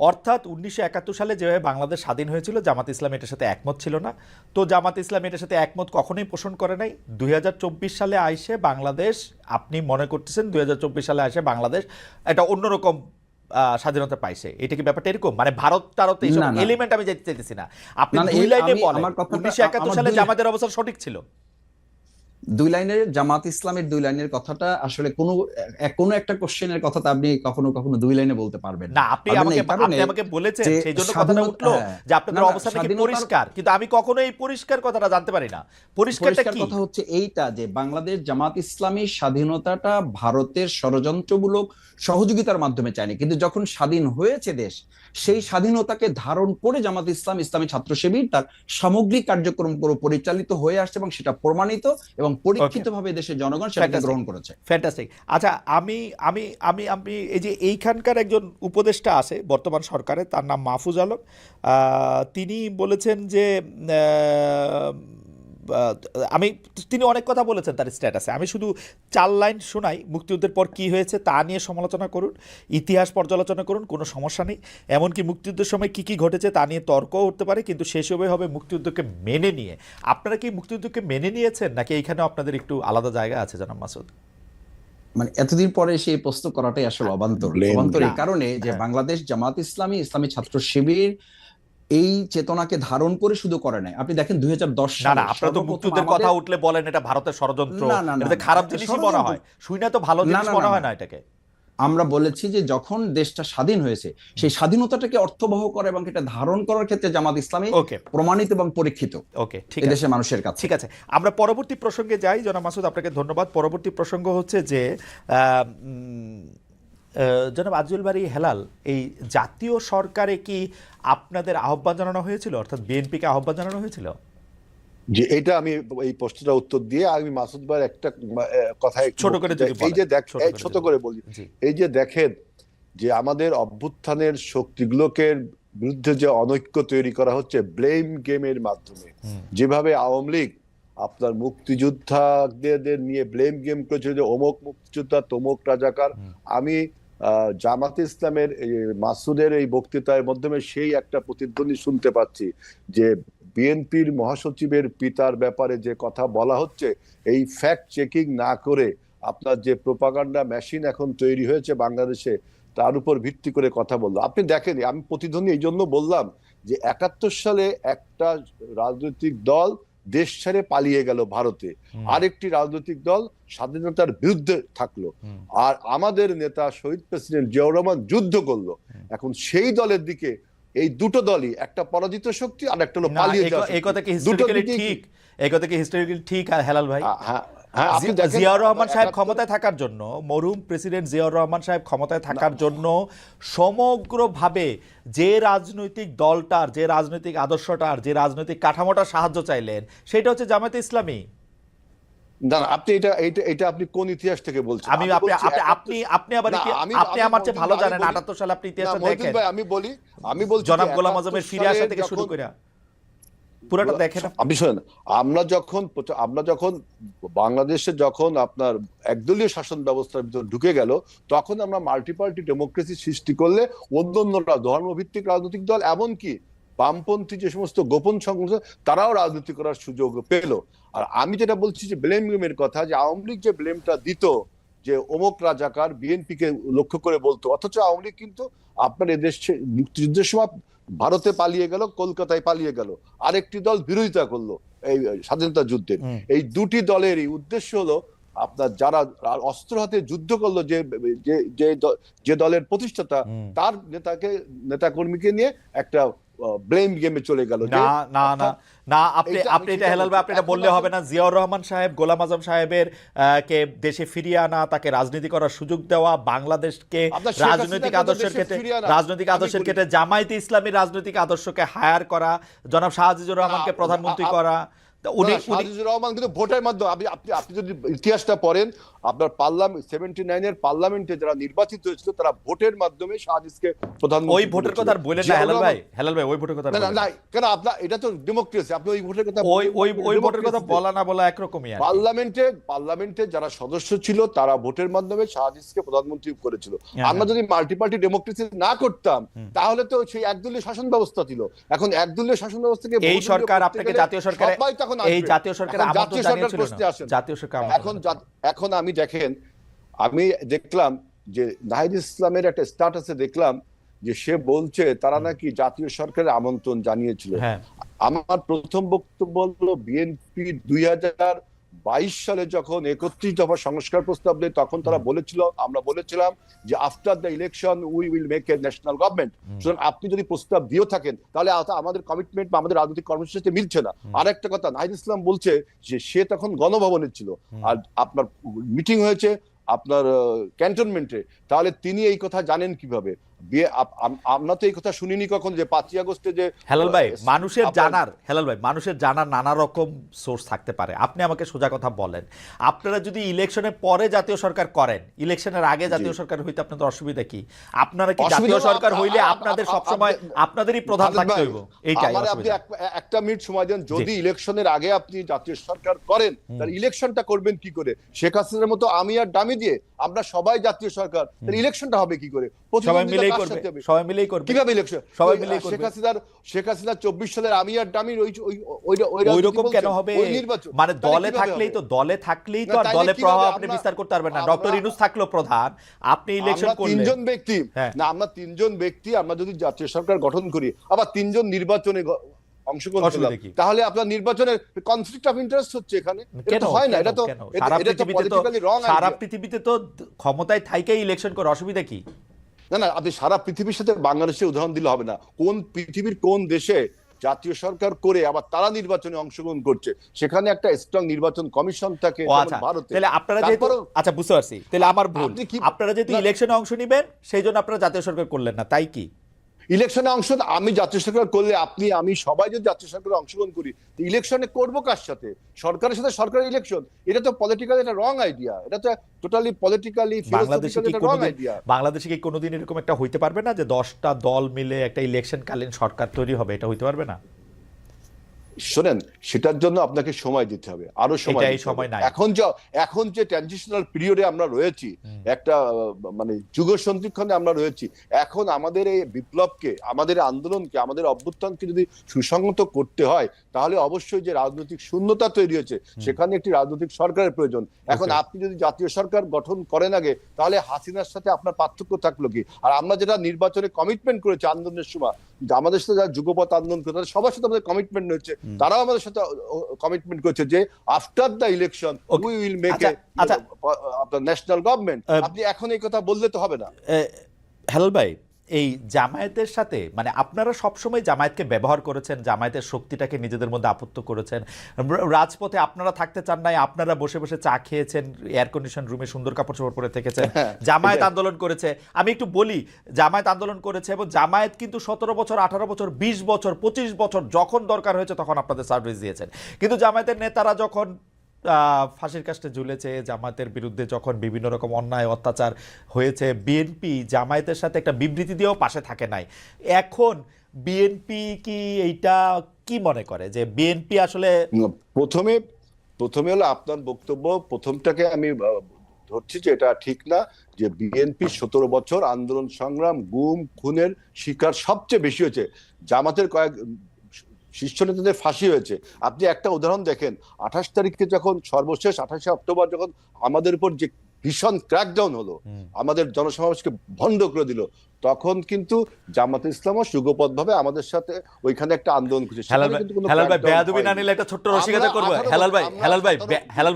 অর্থাৎ 1971 সালে যেভাবে বাংলাদেশ স্বাধীন হয়েছিল জামাত ইসলাম এটার সাথে একমত ছিল না। তো জামাত ইসলাম এটার সাথে একমত কখনোই পোষণ করে নাই। 2024 সালে আইসে বাংলাদেশ, আপনি মনে করতেছেন 2024 সালে আইসে বাংলাদেশ একটা অন্যরকম স্বাধীনতা পাইছে। এটা কি ব্যাপারটা এরকম? মানে ভারত টারত এইসব এলিমেন্ট আমি যেতে চাইতেছি না, আপনি দুই লাইনে বলেন 1971 সালে জামাতের অবস্থা সঠিক ছিল। দুই লাইনের জামাত ইসলামের দুই লাইনের কথাটা আসলে কোনো একটা কোশ্চেনের কথা আপনি কখনো কখনো দুই লাইনে বলতে পারবেন না। আপনি আমাকে বলেছেন সেই জন্য কথাটা উঠলো যে আপনাদের অবস্থা নাকি পরিষ্কার, কিন্তু আমি কখনো এই পরিষ্কার কথাটা জানতে পারি না। পরিষ্কারটা কি? কথা হচ্ছে এইটা যে বাংলাদেশ জামাত ইসলামী স্বাধীনতাটা ভারতের ষড়যন্ত্রমূলক সহযোগিতার মাধ্যমে চায়নি, কিন্তু যখন স্বাধীন হয়েছে দেশ, সেই স্বাধীনতাকে ধারণ করে জামাত ইসলাম ইসলামী ছাত্র শিবির তার সামগ্রিক কার্যক্রম পরিচালিত হয়ে আসছে এবং সেটা প্রমাণিত এবং পরীক্ষিতভাবে দেশের জনগণ সেটাকে গ্রহণ করেছে। ফ্যান্টাস্টিক। আচ্ছা, আমি আমি আমি আমি এই যে এইখানকার একজন উপদেষ্টা আছে বর্তমান সরকারে, তার নাম মাহফুজ আলম, তিনি বলেছেন যে তিনি অনেক কথা বলেছেন তার স্ট্যাটাসে। আমি শুধু 4 লাইন শোনাই। মুক্তিযুদ্ধের পর কি হয়েছে তা নিয়ে সমালোচনা করুন, ইতিহাস পর্যালোচনা করুন, কোনো সমস্যা নেই। এমনকি মুক্তিযুদ্ধের সময় কি কি ঘটেছে তা নিয়ে তর্কও উঠতে পারে, কিন্তু সেসবই হবে মুক্তিযুদ্ধকে মেনে নিয়ে। আপনারা কি মুক্তিযুদ্ধকে মেনে নিয়েছেন, নাকি এইখানেও আপনাদের একটু আলাদা জায়গা আছে জনাব মাসুদ? মানে এতদিন পরে সেই প্রশ্ন করাটাই আসলে অবান্তর এই কারণে যে বাংলাদেশ জামাত ইসলামী ইসলামী ছাত্র শিবির এই চেতনাকে ধারণ করে শুধু করে নাই। আপনি দেখেন 2010 সালে আপনারা তো মুক্তিযুদ্ধের কথা উঠলে বলেন এটা ভারতের ষড়যন্ত্র, এটা খারাপ জিনিসই মনে হয়, শুই না তো ভালো জিনিস মনে হয় না এটাকে। আমরা বলেছি যে যখন দেশটা স্বাধীন হয়েছে সেই স্বাধীনতাটাকে অর্থবহ করে এবং এটা ধারণ করার ক্ষেত্রে জামাত ইসলামী প্রমাণিত এবং পরীক্ষিত ঠিক আছে দেশের মানুষের কাছে। ঠিক আছে, আমরা পরবর্তী প্রসঙ্গে যাই। জনাব মাসুদ, আপনাকে ধন্যবাদ। পরবর্তী প্রসঙ্গ হচ্ছে যে জনাব আজিজুল বারী হেলাল, এই জাতীয় সরকারে কি আপনাদের আহ্বান জানানো হয়েছিল, অর্থাৎ বিএনপিকে আহ্বান জানানো হয়েছিল? যে এটা আমি এই প্রশ্নটা উত্তর দিয়ে আমি মাসুদ ভাইয়ের একটা কথা ছোট করে ছোট করে বলি। এই যে দেখেন যে আমাদের অভ্যুত্থানের শক্তিগুলোকে বিরুদ্ধে যে অনৈক্য তৈরি করা হচ্ছে ব্লেম গেমের মাধ্যমে, যেভাবে আওয়ামী লীগ আপনার মুক্তিযোদ্ধাদের নিয়ে ব্লেম গেম করেছে যে অমুক মুক্তিযোদ্ধা তমুক রাজাকার। আমি জামাত ইসলামের মাসুদের এই বক্তৃতার মাধ্যমে সেই একটা প্রতিধ্বনি শুনতে পাচ্ছি যে বিএনপির মহাসচিবের পিতার ব্যাপারে যে কথা বলা হচ্ছে, এই ফ্যাক্ট চেকিং না করে আপনার যে প্রোপাগান্ডা মেশিন এখন তৈরি হয়েছে বাংলাদেশে, তার উপর ভিত্তি করে কথা বললো। আপনি দেখেন, আমি প্রতিধ্বনি এই জন্য বললাম যে 71 সালে একটা রাজনৈতিক দল দেশ ছেড়ে পালিয়ে গেল ভারতে, আরেকটি রাজনৈতিক দল স্বাধীনতার বিরুদ্ধে থাকলো, আর আমাদের নেতা শহীদ প্রেসিডেন্ট জিয়াউর রহমান যুদ্ধ করলো। এখন সেই দলের দিকে এই দুটো দলই, একটা পরাজিত শক্তি আর একটা হলো পালিয়ে যাওয়া। এই কথা কি হিস্টোরিক্যালি ঠিক? এই কথা কি হিস্টোরিক্যালি ঠিক হেলাল ভাই? জিয়াউর রহমান সাহেব ক্ষমতায় থাকার জন্য, মরহুম প্রেসিডেন্ট জিয়াউর রহমান সাহেব ক্ষমতায় থাকার জন্য সমগ্রভাবে যে রাজনৈতিক দলটার, যে রাজনৈতিক আদর্শটার, যে রাজনৈতিক কাঠামোটার সাহায্য চাইলেন সেটা হচ্ছে জামায়াতে ইসলামী। না, আপনি এটা আপনি কোন ইতিহাস থেকে বলছেন? আপনি আমার চেয়ে ভালো জানেন। 78 সালে আপনি ইতিহাসটা দেখেন। আমি বলছি জনাব গোলাম আযমের ফিরে আসা থেকে শুরু করে পুরোটা দেখেন। আপনি শুনেন, আমরা যখন বাংলাদেশে যখন আপনার একদলীয় শাসন ব্যবস্থার ভিতর ঢুকে গেল, তখন আমরা মাল্টিপার্টি ডেমোক্রেসি সৃষ্টি করলে অন্যান্যরা ধর্মভিত্তিক রাজনৈতিক দল, এমনকি বামপন্থী যে সমস্ত গোপন সংগঠন, তারাও রাজনীতি করার সুযোগ পেল। আর আমি যেটা বলছি যে ব্লেম গেমের কথা, যে আওয়ামী লীগ যে ব্লেমটা দিত যে অমুক রাজাকার, বিএনপি কে লক্ষ্য করে বলতো, অথচ আওয়ামী লীগ কিন্তু আপনার এদেশ মুক্তিযুদ্ধের সময় ভারতে পালিয়ে গেল, কলকাতায় পালিয়ে গেল, আরেকটি দল বিরোধিতা করলো এই স্বাধীনতা যুদ্ধের। এই দুটি দলেরই উদ্দেশ্য হলো আপনার যারা অস্ত্র হাতে যুদ্ধ করলো, যে দলের প্রতিষ্ঠাতা, তার নেতাকর্মীকে নিয়ে একটা ব্লেম গেমে চলে গেল। না, আপনি এটা হেলাল ভাই, আপনি এটা বললে হবে না। জিয়াউর রহমান সাহেব, গোলাম আযম সাহেবের কে দেশে ফিরিয়ে আনা, তাকে রাজনীতি করার সুযোগ দেওয়া, বাংলাদেশকে রাজনৈতিক আদর্শের ক্ষেত্রে জামায়াতে ইসলামী রাজনৈতিক আদর্শকে হায়ার করা, জনাব শাহ আজিজুর রহমানকে প্রধানমন্ত্রী করা, শাহজিজুর রহমান কিন্তু ভোটের মাধ্যমে, আপনি যদি ইতিহাসটা পড়েন, আপনার পার্লামেন্ট 79-এর পার্লামেন্টে যারা নির্বাচিত হয়েছিল তারা ভোটের মাধ্যমে শাহজিজকে প্রধানমন্ত্রী। ওই ভোটের কথা বলেন না হেলাল ভাই, হেলাল ভাই ওই ভোটের কথা না না, কেন আপনার এটা তো ডেমোক্রেসি, আপনি ওই ভোটের কথা ওই ভোটের কথা বলা না বলা একরকমই। পার্লামেন্টে যারা সদস্য ছিল তারা ভোটের মাধ্যমে শাহজিজকে প্রধানমন্ত্রী করেছিল। আমরা যদি মাল্টিপার্টি ডেমোক্রেসি না করতাম তাহলে তো সেই একদলীয় শাসন ব্যবস্থা ছিল। এখন একদলীয় শাসন ব্যবস্থাকে এই সরকার আপনাকে জাতীয় সরকারে, এই জাতীয় সরকারে আমন্ত্রণ জানিয়েছিল না, জাতীয় সরকার এখন আমি দেখেন, আমি দেখলাম যে নাহিদ ইসলামের একটা স্ট্যাটাসে দেখলাম যে সে বলছে তারা নাকি জাতীয় সরকারের আমন্ত্রণ জানিয়েছিল। আমার প্রথম বক্তব্য হলো বিএনপি 2022 সালে যখন 31 দফা সংস্কার প্রস্তাব দেয় তখন তারা বলেছিল, আমরা বলেছিলাম যে after the election we will make a national government. সুতরাং আপনি যদি প্রস্তাব দিয়েও থাকেন তাহলে আমাদের কমিটমেন্ট বা আমাদের রাজনৈতিক কর্মসূচির সাথে মিলছে না। আর একটা কথা, নাহিদ ইসলাম বলছে যে সে তখন গণভবনে ছিল আর আপনার মিটিং হয়েছে আপনার ক্যান্টনমেন্টে, তাহলে তিনি এই কথা জানেন কিভাবে? আমরা তো এই কথা শুনিনি কখন যে 5ই আগস্টে যে হেলাল ভাই মানুষের জানার নানা রকম সোর্স থাকতে পারে। আপনি আমাকে সোজা কথা বলেন, আপনারা যদি ইলেকশনের পরে জাতীয় সরকার করেন, ইলেকশনের আগে জাতীয় সরকার হইতে আপনাদের অসুবিধা কি? আপনারা কি জাতীয় সরকার হইলে আপনাদের সবসময় আপনাদেরই প্রধান থাকতে হইব? এইটাই আপনি একটা মিনিট সময় দেন। যদি ইলেকশনের আগে আপনি জাতীয় সরকার করেন তাহলে ইলেকশনটা করবেন কি করে? শেখ হাসিনার মতো আমি আর ডামি দিয়ে আমরা সবাই জাতীয় সরকার, তাহলে ইলেকশনটা হবে কি করে? সবাই মিলেই করবে। কিভাবে ইলেকশন? সবাই মিলেই করবে। শেখ হাসিনা 24 সালের আমি আর ডামির ওই রকম কেন হবে? মানে দলে থাকলেই তো আর দলে প্রভাব আপনি বিস্তার করতে পারবেন না। ডক্টর ইউনূস থাকলো প্রধান, আপনি ইলেকশন করলেন। আমরা তিনজন ব্যক্তি আমরা যদি জাতীয় সরকার গঠন করি, আবার তিনজন নির্বাচনে অংশগ্রহণ করলাম, তাহলে আপনার নির্বাচনের কনফ্লিক্ট অফ ইন্টারেস্ট হচ্ছে এখানে। এটা হয় না, এটা তো সারা পৃথিবীতে তো ক্ষমতায় থাইকেই ইলেকশন করে, অসুবিধা কি? না, আপনি সারা পৃথিবীর সাথে বাংলাদেশের উদাহরণ দিলে হবে না। কোন পৃথিবীর কোন দেশে জাতীয় সরকার করে আবার তারা নির্বাচনে অংশগ্রহণ করছে, সেখানে একটা স্ট্রং নির্বাচন কমিশন থাকে। ভারতে তাহলে আপনারা যেহেতু, আচ্ছা বুঝতে পারছি, তাহলে আমার ভুল, আপনারা যেহেতু ইলেকশনে অংশ নিবেন সেই জন্য আপনারা জাতীয় সরকার করলেন না, তাই কি? ইলেকশনে অংশ আমি জাতীয় সরকার করলে আপনি আমি সবাই যদি জাতীয় সরকারে অংশগ্রহণ করি, ইলেকশনে করবো কার সাথে? সরকারের সাথে সরকার ইলেকশন, এটা তো পলিটিক্যালি একটা রং আইডিয়া। এটা তো টোটালি পলিটিক্যালি বাংলাদেশে কি কোনোদিন এরকম একটা হইতে পারবে না যে 10টা দল মিলে একটা ইলেকশন কালীন সরকার তৈরি হবে? এটা হইতে পারবে না? শোনেন, সেটার জন্য আপনাকে সময় দিতে হবে, আরো সময় নাই। এখন যে ট্রানজিশনাল পিরিয়ডে আমরা রয়েছি, একটা মানে যুগ সন্ধিক্ষণে আমরা রয়েছি, এখন আমাদের এই বিপ্লবকে, আমাদের আন্দোলনকে, আমাদের অভ্যুত্থানকে যদি সুসংহত করতে হয় তাহলে অবশ্যই যে রাজনৈতিক শূন্যতা তৈরি হয়েছে সেখানে একটি রাজনৈতিক সরকারের প্রয়োজন। এখন আপনি যদি জাতীয় সরকার গঠন করেন আগে, তাহলে হাসিনার সাথে আপনার পার্থক্য থাকলো কি? আর আমরা যেটা নির্বাচনে কমিটমেন্ট করেছি আন্দোলনের সময়, আমাদের সাথে যারা যুগপৎ আন্দোলন করে তাদের সবার সাথে আমাদের কমিটমেন্ট হয়েছে, তারাও আমাদের সাথে কমিটমেন্ট করেছে যে after the election we will make a national government. আপনি এখন এই কথা বললে তো হবে না। হেলাল ভাই, এই জামায়াতের সাথে মানে আপনারা সবসময় জামায়াতকে ব্যবহার করেছেন, জামায়াতের শক্তিটাকে নিজেদের মধ্যে আপত্ত করেছেন, রাজপথে আপনারা থাকতে চান নাই, আপনারা বসে বসে চা খেয়েছেন, এয়ার কন্ডিশন রুমে সুন্দর কাপড় চোপড় পরে থেকেছেন। জামায়াত আন্দোলন করেছে, আমি একটু বলি, জামায়াত আন্দোলন করেছে এবং জামায়াত কিন্তু 17 বছর 18 বছর 20 বছর 25 বছর যখন দরকার হয়েছে তখন আপনাদের সার্ভিস দিয়েছেন। কিন্তু জামায়াতের নেতারা যখন ফাঁসির কাস্টে ঝুলেছে, জামায়াতের বিরুদ্ধে যখন বিভিন্ন রকম অন্যায় অত্যাচার হয়েছে, বিএনপি জামায়াতের সাথে একটা বিবৃতি দিয়েও পাশে থাকে নাই। এখন বিএনপি কি এইটা কি মনে করে যে বিএনপি আসলে প্রথমে হলো আপনার বক্তব্য প্রথমটাকে আমি ধরছি যে এটা ঠিক না, যে বিএনপি 17 বছর আন্দোলন সংগ্রাম গুম খুনের শিকার সবচেয়ে বেশি হয়েছে, জামাতের কয়েক শীর্ষ নেতাদের ফাঁসি হয়েছে। আপনি একটা উদাহরণ দেখেন, 28 তারিখে যখন সর্বশেষ 28 অক্টোবর যখন আমাদের উপর যে ভীষণ ক্র্যাকডাউন হলো, আমাদের জনসমাবেশকে বন্ধ করে দিল, তখন কিন্তু জামাতে ইসলামও যুগপৎ ভাবে আমাদের সাথে ওইখানে একটা আন্দোলন করেছে। হেলাল ভাই বেয়াদবি না নিলে একটা ছোট্ট রসিকতা করব। হেলাল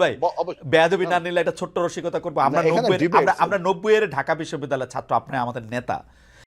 ভাই বেয়াদবি না নিলে একটা ছোট্ট রসিকতা করব। আমরা 90 এর ঢাকা বিশ্ববিদ্যালয়ের ছাত্র, আপনি আমাদের নেতা।